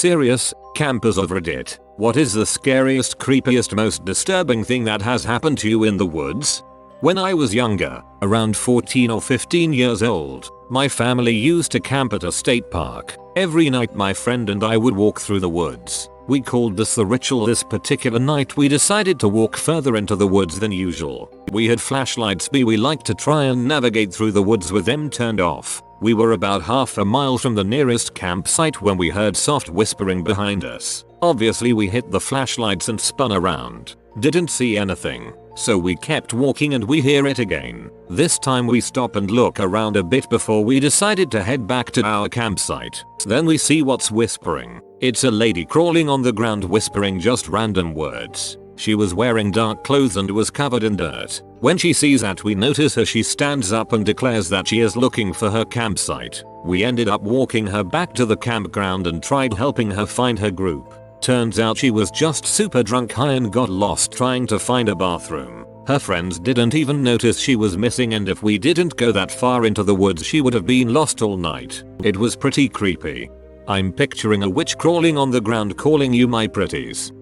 Serious, campers of Reddit, what is the scariest, creepiest, most disturbing thing that has happened to you in the woods? When I was younger, around 14 or 15 years old, my family used to camp at a state park. Every night my friend and I would walk through the woods. We called this the ritual. This particular night we decided to walk further into the woods than usual. We had flashlights, we liked to try and navigate through the woods with them turned off. We were about half a mile from the nearest campsite when we heard soft whispering behind us. Obviously we hit the flashlights and spun around. Didn't see anything. So we kept walking and we hear it again. This time we stop and look around a bit before we decided to head back to our campsite. Then we see what's whispering. It's a lady crawling on the ground whispering just random words. She was wearing dark clothes and was covered in dirt. When she sees that we notice her, she stands up and declares that she is looking for her campsite. We ended up walking her back to the campground and tried helping her find her group. Turns out she was just super drunk, high, and got lost trying to find a bathroom. Her friends didn't even notice she was missing, and if we didn't go that far into the woods she would have been lost all night. It was pretty creepy. I'm picturing a witch crawling on the ground calling you my pretties.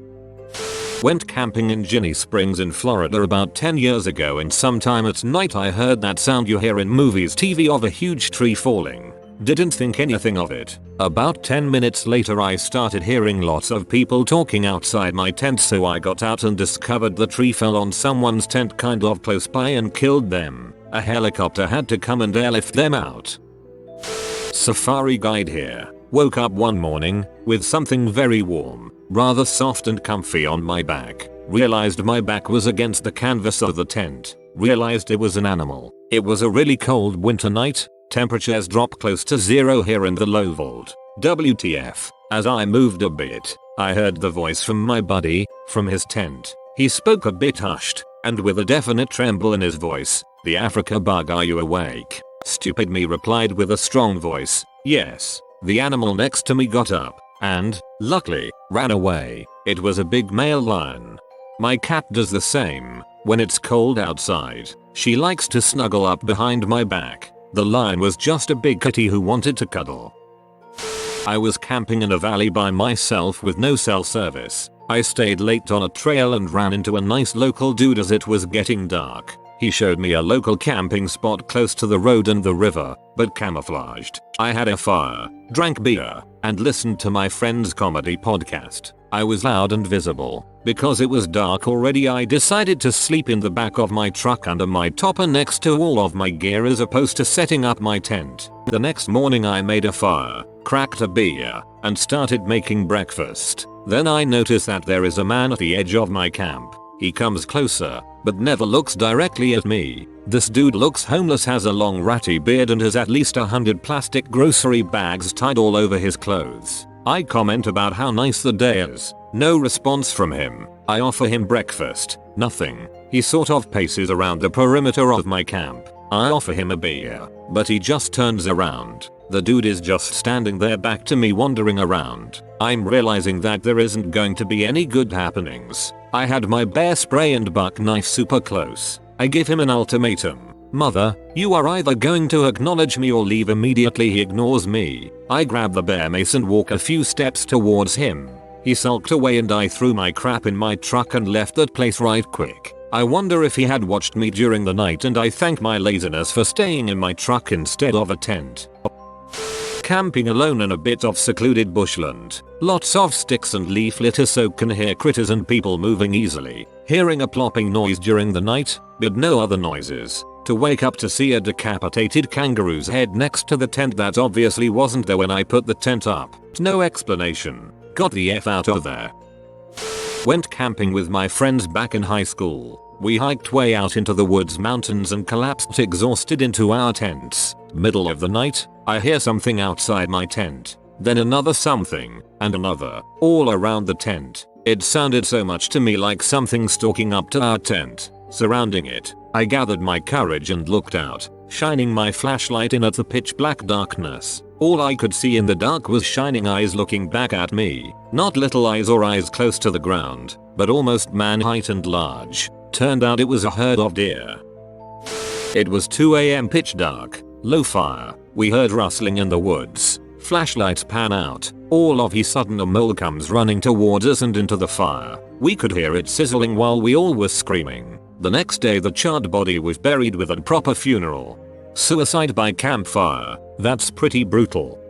Went camping in Ginny Springs in Florida about 10 years ago, and sometime at night I heard that sound you hear in movies TV of a huge tree falling. Didn't think anything of it. About 10 minutes later I started hearing lots of people talking outside my tent, so I got out and discovered the tree fell on someone's tent kind of close by and killed them. A helicopter had to come and airlift them out. Safari guide here. Woke up one morning with something very warm, rather soft and comfy on my back. Realized my back was against the canvas of the tent. Realized it was an animal. It was a really cold winter night. Temperatures drop close to zero here in the low vault. WTF. As I moved a bit, I heard the voice from my buddy, from his tent. He spoke a bit hushed, and with a definite tremble in his voice. "The Africa bug, are you awake?" Stupid me replied with a strong voice, "Yes." The animal next to me got up, and, luckily, ran away. It was a big male lion. My cat does the same. When it's cold outside, she likes to snuggle up behind my back. The lion was just a big kitty who wanted to cuddle. I was camping in a valley by myself with no cell service. I stayed late on a trail and ran into a nice local dude as it was getting dark. He showed me a local camping spot close to the road and the river, but camouflaged. I had a fire, drank beer, and listened to my friend's comedy podcast. I was loud and visible. Because it was dark already, I decided to sleep in the back of my truck under my topper next to all of my gear as opposed to setting up my tent. The next morning I made a fire, cracked a beer, and started making breakfast. Then I noticed that there is a man at the edge of my camp. He comes closer, but never looks directly at me. This dude looks homeless, has a long ratty beard, and has at least 100 plastic grocery bags tied all over his clothes. I comment about how nice the day is. No response from him. I offer him breakfast. Nothing. He sort of paces around the perimeter of my camp. I offer him a beer, but he just turns around. The dude is just standing there back to me wandering around. I'm realizing that there isn't going to be any good happenings. I had my bear spray and buck knife super close. I give him an ultimatum. "Mother, you are either going to acknowledge me or leave immediately." He ignores me. I grab the bear mace and walk a few steps towards him. He sulked away and I threw my crap in my truck and left that place right quick. I wonder if he had watched me during the night, and I thank my laziness for staying in my truck instead of a tent. Camping alone in a bit of secluded bushland. Lots of sticks and leaf litter so can hear critters and people moving easily. Hearing a plopping noise during the night, but no other noises. To wake up to see a decapitated kangaroo's head next to the tent that obviously wasn't there when I put the tent up. No explanation. Got the F out of there. Went camping with my friends back in high school. We hiked way out into the woods mountains and collapsed exhausted into our tents. Middle of the night, I hear something outside my tent. Then another something, and another, all around the tent. It sounded so much to me like something stalking up to our tent, surrounding it. I gathered my courage and looked out, shining my flashlight in at the pitch black darkness. All I could see in the dark was shining eyes looking back at me. Not little eyes or eyes close to the ground, but almost man height and large. Turned out it was a herd of deer. It was 2 AM, pitch dark, low fire. We heard rustling in the woods. Flashlights pan out. All of a sudden a mole comes running towards us and into the fire. We could hear it sizzling while we all were screaming. The next day the charred body was buried with a proper funeral. Suicide by campfire. That's pretty brutal.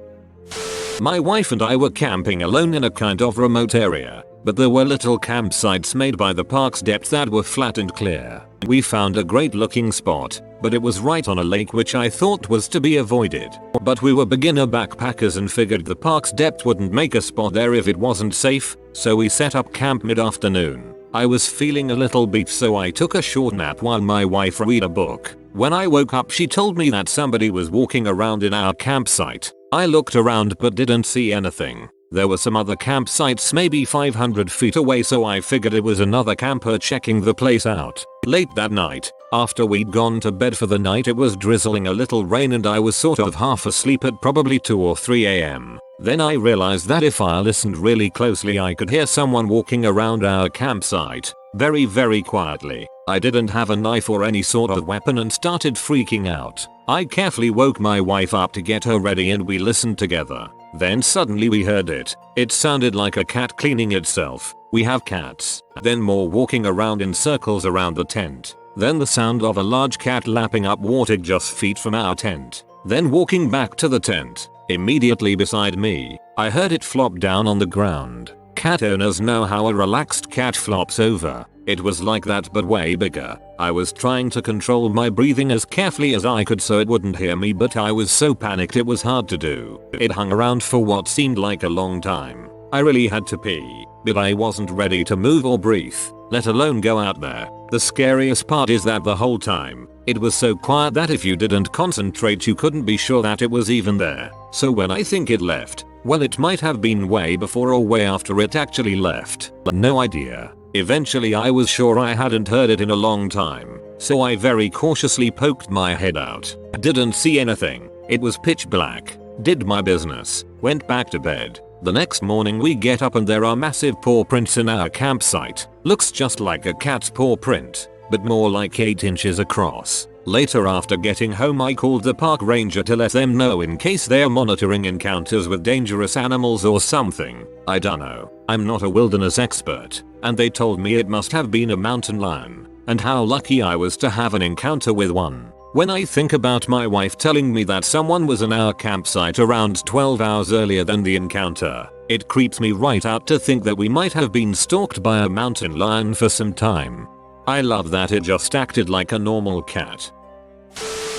My wife and I were camping alone in a kind of remote area, but there were little campsites made by the park's depth that were flat and clear. We found a great looking spot, but it was right on a lake which I thought was to be avoided. But we were beginner backpackers and figured the park's depth wouldn't make a spot there if it wasn't safe, so we set up camp mid-afternoon. I was feeling a little beat, so I took a short nap while my wife read a book. When I woke up she told me that somebody was walking around in our campsite. I looked around but didn't see anything. There were some other campsites maybe 500 feet away, so I figured it was another camper checking the place out. Late that night, after we'd gone to bed for the night, it was drizzling a little rain and I was sort of half asleep at probably 2 or 3 am. Then I realized that if I listened really closely I could hear someone walking around our campsite, very quietly. I didn't have a knife or any sort of weapon and started freaking out. I carefully woke my wife up to get her ready and we listened together. Then suddenly we heard it. It sounded like a cat cleaning itself. We have cats. Then more walking around in circles around the tent. Then the sound of a large cat lapping up water just feet from our tent. Then walking back to the tent. Immediately beside me, I heard it flop down on the ground. Cat owners know how a relaxed cat flops over. It was like that but way bigger. I was trying to control my breathing as carefully as I could so it wouldn't hear me, but I was so panicked it was hard to do. It hung around for what seemed like a long time. I really had to pee, but I wasn't ready to move or breathe, let alone go out there. The scariest part is that the whole time, it was so quiet that if you didn't concentrate you couldn't be sure that it was even there. So when I think it left, well, it might have been way before or way after it actually left. No idea. Eventually I was sure I hadn't heard it in a long time, so I very cautiously poked my head out. Didn't see anything. It was pitch black. Did my business. Went back to bed. The next morning we get up and there are massive paw prints in our campsite. Looks just like a cat's paw print, but more like 8 inches across. Later after getting home I called the park ranger to let them know in case they're monitoring encounters with dangerous animals or something. I dunno. I'm not a wilderness expert, and they told me it must have been a mountain lion, and how lucky I was to have an encounter with one. When I think about my wife telling me that someone was in our campsite around 12 hours earlier than the encounter, it creeps me right out to think that we might have been stalked by a mountain lion for some time. I love that it just acted like a normal cat.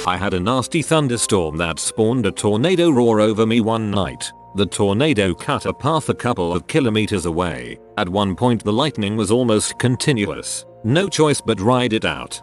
I had a nasty thunderstorm that spawned a tornado roar over me one night. The tornado cut a path a couple of kilometers away. At one point the lightning was almost continuous. No choice but ride it out.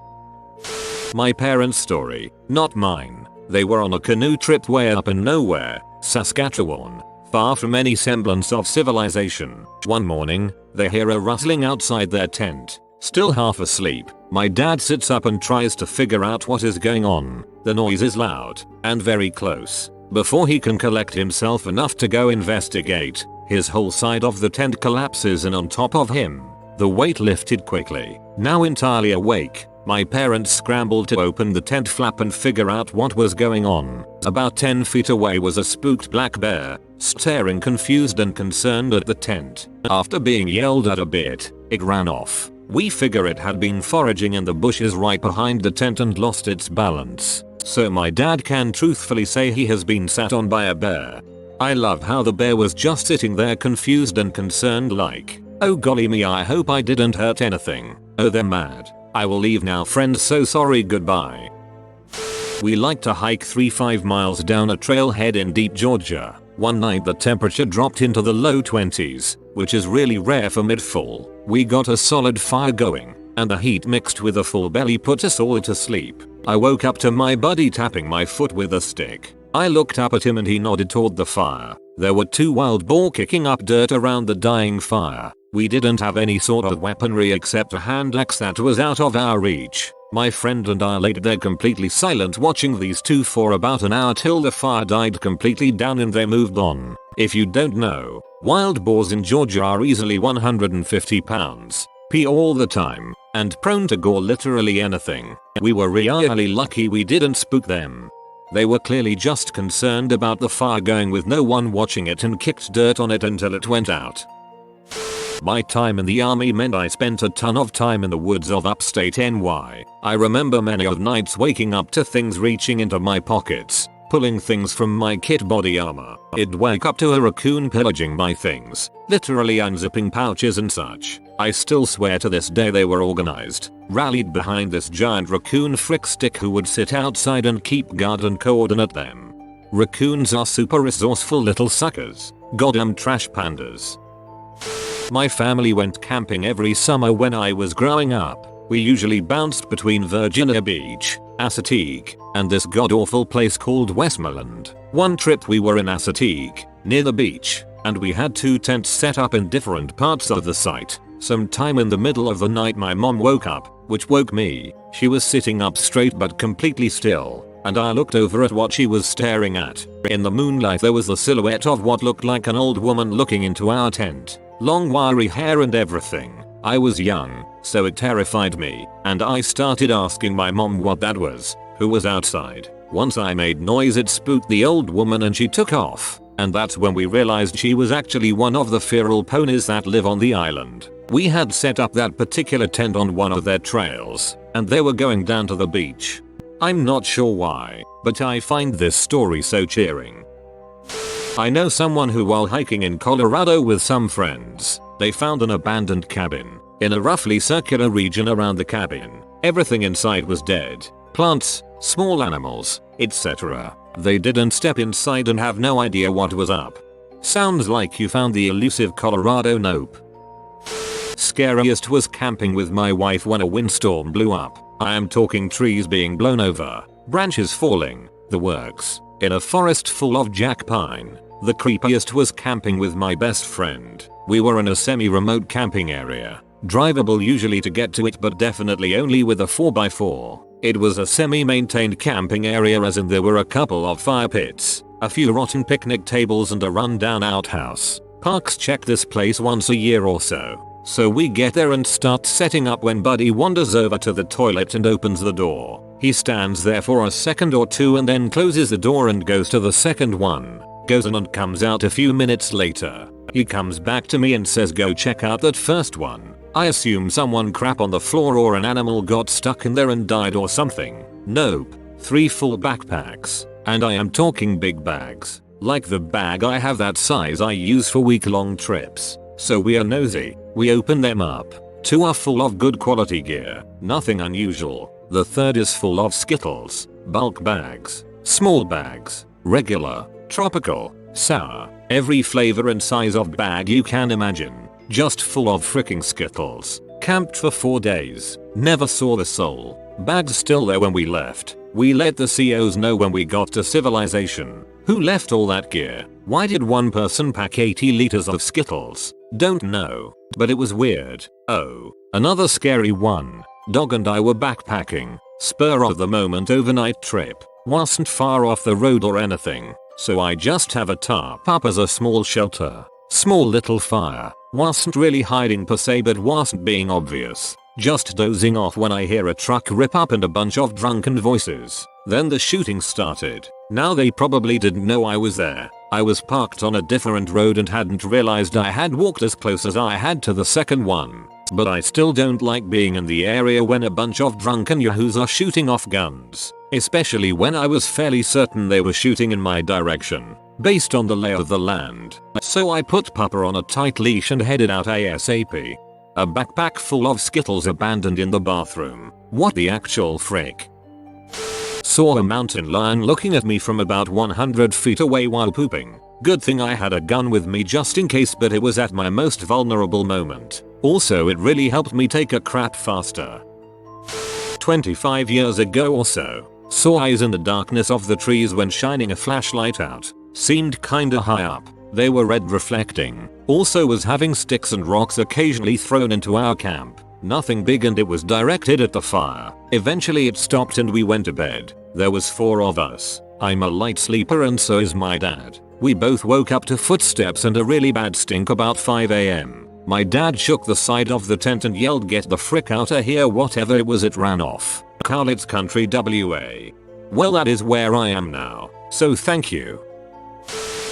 My parents' story, not mine. They were on a canoe trip way up in nowhere, Saskatchewan, far from any semblance of civilization. One morning, they hear a rustling outside their tent. Still half asleep, my dad sits up and tries to figure out what is going on. The noise is loud and very close. Before he can collect himself enough to go investigate, his whole side of the tent collapses in on top of him. The weight lifted quickly. Now entirely awake, my parents scrambled to open the tent flap and figure out what was going on. About 10 feet away was a spooked black bear, staring confused and concerned at the tent. After being yelled at a bit, it ran off. We figure it had been foraging in the bushes right behind the tent and lost its balance. So my dad can truthfully say he has been sat on by a bear. I love how the bear was just sitting there confused and concerned like, oh golly me, I hope I didn't hurt anything. Oh, they're mad. I will leave now friends, so sorry, goodbye. We like to hike 3-5 miles down a trailhead in deep Georgia. One night the temperature dropped into the low 20s, which is really rare for mid-fall. We got a solid fire going, and the heat mixed with a full belly put us all to sleep. I woke up to my buddy tapping my foot with a stick. I looked up at him and he nodded toward the fire. There were 2 wild boar kicking up dirt around the dying fire. We didn't have any sort of weaponry except a hand axe that was out of our reach. My friend and I laid there completely silent watching these two for about an hour till the fire died completely down and they moved on. If you don't know, wild boars in Georgia are easily 150 pounds, pee all the time, and prone to gore literally anything. We were really lucky we didn't spook them. They were clearly just concerned about the fire going with no one watching it and kicked dirt on it until it went out. My time in the army meant I spent a ton of time in the woods of upstate NY. I remember many of nights waking up to things reaching into my pockets, pulling things from my kit body armor. I'd wake up to a raccoon pillaging my things, literally unzipping pouches and such. I still swear to this day they were organized, rallied behind this giant raccoon frick stick who would sit outside and keep guard and coordinate them. Raccoons are super resourceful little suckers. Goddamn trash pandas. My family went camping every summer when I was growing up. We usually bounced between Virginia Beach, Assateague, and this god-awful place called Westmoreland. One trip we were in Assateague, near the beach, and we had 2 tents set up in different parts of the site. Sometime in the middle of the night my mom woke up, which woke me. She was sitting up straight but completely still, and I looked over at what she was staring at. In the moonlight there was the silhouette of what looked like an old woman looking into our tent. Long wiry hair and everything. I was young, so it terrified me, and I started asking my mom what that was, who was outside. Once I made noise it spooked the old woman and she took off, and that's when we realized she was actually one of the feral ponies that live on the island. We had set up that particular tent on one of their trails, and they were going down to the beach. I'm not sure why, but I find this story so cheering. I know someone who, while hiking in Colorado with some friends, they found an abandoned cabin. In a roughly circular region around the cabin, everything inside was dead. Plants, small animals, etc. They didn't step inside and have no idea what was up. Sounds like you found the elusive Colorado nope. Scariest was camping with my wife when a windstorm blew up. I am talking trees being blown over, branches falling, the works, in a forest full of jack pine. The creepiest was camping with my best friend. We were in a semi-remote camping area, drivable usually to get to it but definitely only with a 4x4. It was a semi-maintained camping area as in there were a couple of fire pits, a few rotten picnic tables and a run-down outhouse. Parks check this place once a year or so. So we get there and start setting up when Buddy wanders over to the toilet and opens the door. He stands there for a second or two and then closes the door and goes to the second one. Goes in and comes out a few minutes later. He comes back to me and says go check out that first one. I assume someone crap on the floor or an animal got stuck in there and died or something. Nope. 3 full backpacks. And I am talking big bags. Like the bag I have that size I use for week-long trips. So we are nosy. We open them up. 2 are full of good quality gear. Nothing unusual. The third is full of Skittles. Bulk bags. Small bags. Regular. Tropical, sour, every flavor and size of bag you can imagine. Just full of fricking Skittles. Camped for 4 days. Never saw the soul. Bags still there when we left. We let the COs know when we got to civilization. Who left all that gear? Why did one person pack 80 liters of Skittles? Don't know. But it was weird. Oh, another scary one. Dog and I were backpacking. Spur of the moment overnight trip. Wasn't far off the road or anything. So I just have a tarp up as a small shelter. Small little fire. Wasn't really hiding per se but wasn't being obvious. Just dozing off when I hear a truck rip up and a bunch of drunken voices. Then the shooting started. Now they probably didn't know I was there. I was parked on a different road and hadn't realized I had walked as close as I had to the second one. But I still don't like being in the area when a bunch of drunken yahoos are shooting off guns. Especially when I was fairly certain they were shooting in my direction, based on the lay of the land. So I put Pupper on a tight leash and headed out ASAP. A backpack full of Skittles abandoned in the bathroom. What the actual frick? Saw a mountain lion looking at me from about 100 feet away while pooping. Good thing I had a gun with me just in case, but it was at my most vulnerable moment. Also it really helped me take a crap faster. 25 years ago or so. Saw eyes in the darkness of the trees when shining a flashlight out. Seemed kinda high up. They were red reflecting. Also was having sticks and rocks occasionally thrown into our camp. Nothing big and it was directed at the fire. Eventually it stopped and we went to bed. There was 4 of us. I'm a light sleeper and so is my dad. We both woke up to footsteps and a really bad stink about 5 AM. My dad shook the side of the tent and yelled get the frick outta here, whatever it was, it ran off. Carlett's Country, WA. Well, that is where I am now, so thank you.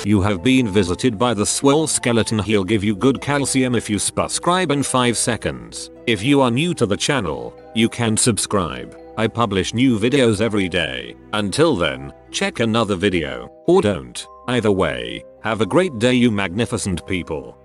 You have been visited by the swole skeleton. He'll give you good calcium if you subscribe in 5 seconds. If you are new to the channel, you can subscribe. I publish new videos every day. Until then, check another video, or don't. Either way, have a great day you magnificent people.